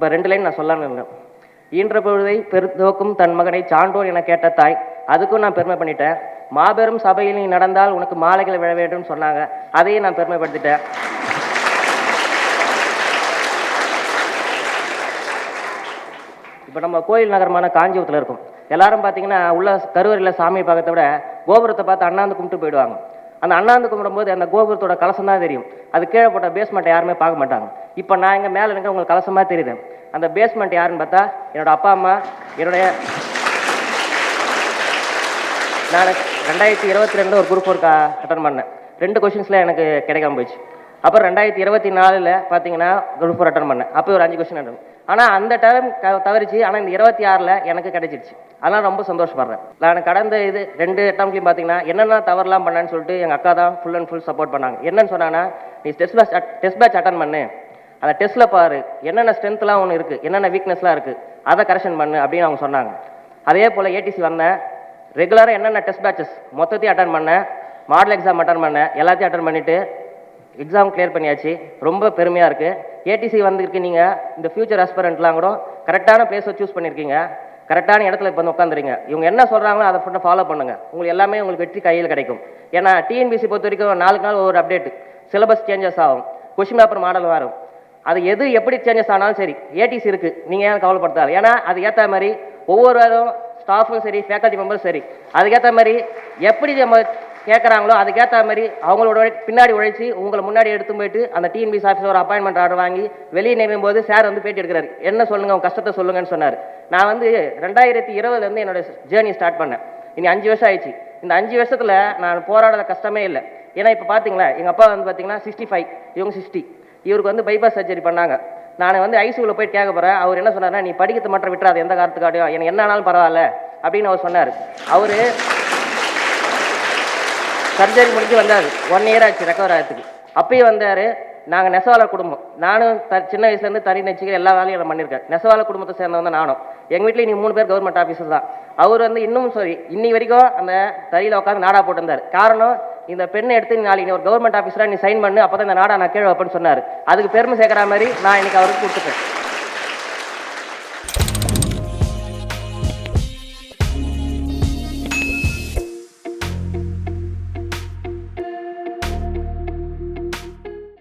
இப்போ 2 லைன் நான் சொல்லலாம்னு இருந்தேன். ஈன்ற பொழுதை பெருந்தோக்கும் தன் மகனை சான்றோர் என கேட்ட தாய், அதுக்கும் நான் பெருமை பண்ணிட்டேன். மாபெரும் சபையில் நீ நடந்தால் உனக்கு மாலைகள் விழ வேண்டும் சொன்னாங்க, அதையும் நான் பெருமைப்படுத்திட்டேன். இப்போ நம்ம கோயில் நகரமான காஞ்சிபுரத்தில் இருக்கும். எல்லாரும் பார்த்தீங்கன்னா உள்ள கருவறையில் சாமியை பார்க்கறத விட கோபுரத்தை பார்த்து அண்ணாந்து கும்பிட்டு போயிடுவாங்க. அந்த அண்ணாந்து கும்பிடும்போது அந்த கோபுரத்தோட கலசம் தான் தெரியும். அது கீழே போட்ட பேஸ்மெண்ட்டை யாருமே பார்க்க மாட்டாங்க. இப்போ நான் இங்கே மேலே இருக்க உங்களுக்கு கலசமாக தெரியுது. அந்த பேஸ்மெண்ட் யாருன்னு பார்த்தா என்னோட அப்பா அம்மா. நான் 2022 ஒரு குரூப் ஒர்க் அட்டன் பண்ணேன். 2 கொஷின்ஸில் எனக்கு கிடைக்காம போயிடுச்சு. அப்புறம் 2024 பார்த்தீங்கன்னா குரூப் 4 அட்டன் பண்ணேன். அப்போ ஒரு 5 கொஷின் அட்டன். ஆனால் அந்த டைம் தவறிச்சு. ஆனால் இந்த 26 எனக்கு கிடைச்சிருச்சு. அதனால் ரொம்ப சந்தோஷப்படுறேன். நான் கடந்த 2 அட்டம்ப்ட்லையும் பார்த்தீங்கன்னா என்னென்ன தவறுலாம் பண்ணேன்னு சொல்லிட்டு எங்கள் அக்கா தான் ஃபுல் அண்ட் ஃபுல் சப்போர்ட் பண்ணாங்க. என்னன்னு சொன்னாங்கன்னா, நீ டெஸ்ட் பேட்ச் அட்டன் பண்ணு, அந்த டெஸ்ட்டில் பாரு என்னென்ன ஸ்ட்ரென்த்லாம் ஒன்று இருக்குது, என்னென்ன வீக்னஸ்லாம் இருக்குது, அதை கரெக்ஷன் பண்ணு அப்படின்னு அவங்க சொன்னாங்க. அதே போல் ஏடிசி வந்தேன். ரெகுலராக என்னென்ன டெஸ்ட் பேட்சஸ் மொத்தத்தையும் அட்டன் பண்ணேன். மாடல் எக்ஸாம் அட்டன் பண்ணேன். எல்லாத்தையும் அட்டன் பண்ணிவிட்டு எக்ஸாம் கிளியர் பண்ணியாச்சு. ரொம்ப பெருமையாக இருக்குது. ஏடிசி வந்திருக்கு. நீங்கள் இந்த ஃபியூச்சர் ஆஸ்பிரண்ட்லாம் கூட கரெக்டான பிளேஸை சூஸ் பண்ணியிருக்கீங்க. கரெக்டான இடத்துல இப்போ வந்து உட்காந்துருங்க. இவங்க என்ன சொல்கிறாங்களோ அதை ஃபுல்லாக ஃபாலோ பண்ணுங்கள். உங்களுக்கு எல்லாமே உங்களுக்கு வெற்றி கையில் கிடைக்கும். ஏன்னா டிஎன்பிசி பொறுத்த வரைக்கும் 4 நாள் ஒவ்வொரு அப்டேட், சிலபஸ் சேஞ்சஸ் ஆகும், கொஷின் பேப்பர் மாடல் வரும். அது எது எப்படி சேஞ்சஸ் ஆனாலும் சரி, ஏடிசி இருக்குது, நீங்கள் ஏன் கவலைப்படுத்தாது. ஏன்னா அது ஏற்ற மாதிரி ஒவ்வொரு வாரம் ஸ்டாஃபும் சரி, ஃபேக்கல்ட்டி மெம்பரும் சரி, அதுக்கேற்ற மாதிரி எப்படி நம்ம கேட்குறாங்களோ அதுக்கேற்ற மாதிரி அவங்களோட பின்னாடி உழைச்சி உங்களை முன்னாடி எடுத்து போயிட்டு அந்த டிஎன்பிசி ஆஃபீஸர் ஒரு அப்பாயின்மெண்ட் ஆர்டர் வாங்கி வெளியே நிற்கும் போது சார் வந்து பேட்டி எடுக்கிறாரு. என்ன சொல்லுங்கள், உங்கள் கஷ்டத்தை சொல்லுங்கன்னு சொன்னார். நான் வந்து 2020 என்னோட ஜேர்னி ஸ்டார்ட் பண்ணேன். இனி 5 வருஷம் ஆயிடுச்சு. இந்த 5 வருஷத்தில் நான் போராடாத கஷ்டமே இல்லை. ஏன்னா இப்போ பார்த்தீங்களா, எங்கள் அப்பா வந்து பார்த்தீங்கன்னா 65, இவங்க 60. இவருக்கு வந்து பைபாஸ் சர்ஜரி பண்ணாங்க. நான் வந்து ஐசியூவில் போய் கேட்க போகிறேன். அவர் என்ன சொன்னார்னா, நீ படிக்கிறது மட்டும் விட்டுறாது, எந்த காரணத்துக்காட்டியும் எனக்கு என்ன ஆனாலும் பரவாயில்ல அப்படின்னு அவர் சொன்னார். அவர் சர்ஜரி முடிஞ்சு வந்தார். 1 இயர் ஆச்சு ரெக்கவர் ஆகிறதுக்கு. அப்பயும் வந்தார். நாங்கள் நெசவாளர் குடும்பம். நானும் சின்ன வயசுலேருந்து தறி நெச்சிக்க எல்லா வேலையும் நான் பண்ணியிருக்கேன். நெசவாளர் குடும்பத்தை சேர்ந்தவங்க நானும். எங்கள் வீட்டில் நீ 3 பேர் கவர்மெண்ட் ஆஃபீஸர் தான். அவர் வந்து இன்னும் சரி இன்னி வரைக்கும் அந்த தறியில் உட்காந்து நாடா போட்டிருந்தார். காரணம், இந்த பெண்ணை எடுத்து நாளைக்கு ஒரு கவர்மெண்ட் ஆஃபீஸராக நீ சைன் பண்ணு, அப்போ தான் இந்த நாடா நான் கீழே வைப்பேன்னு சொன்னார். அதுக்கு பெருமை சேர்க்குற மாதிரி நான் இன்னைக்கு அவருக்கு கொடுத்துட்டேன்.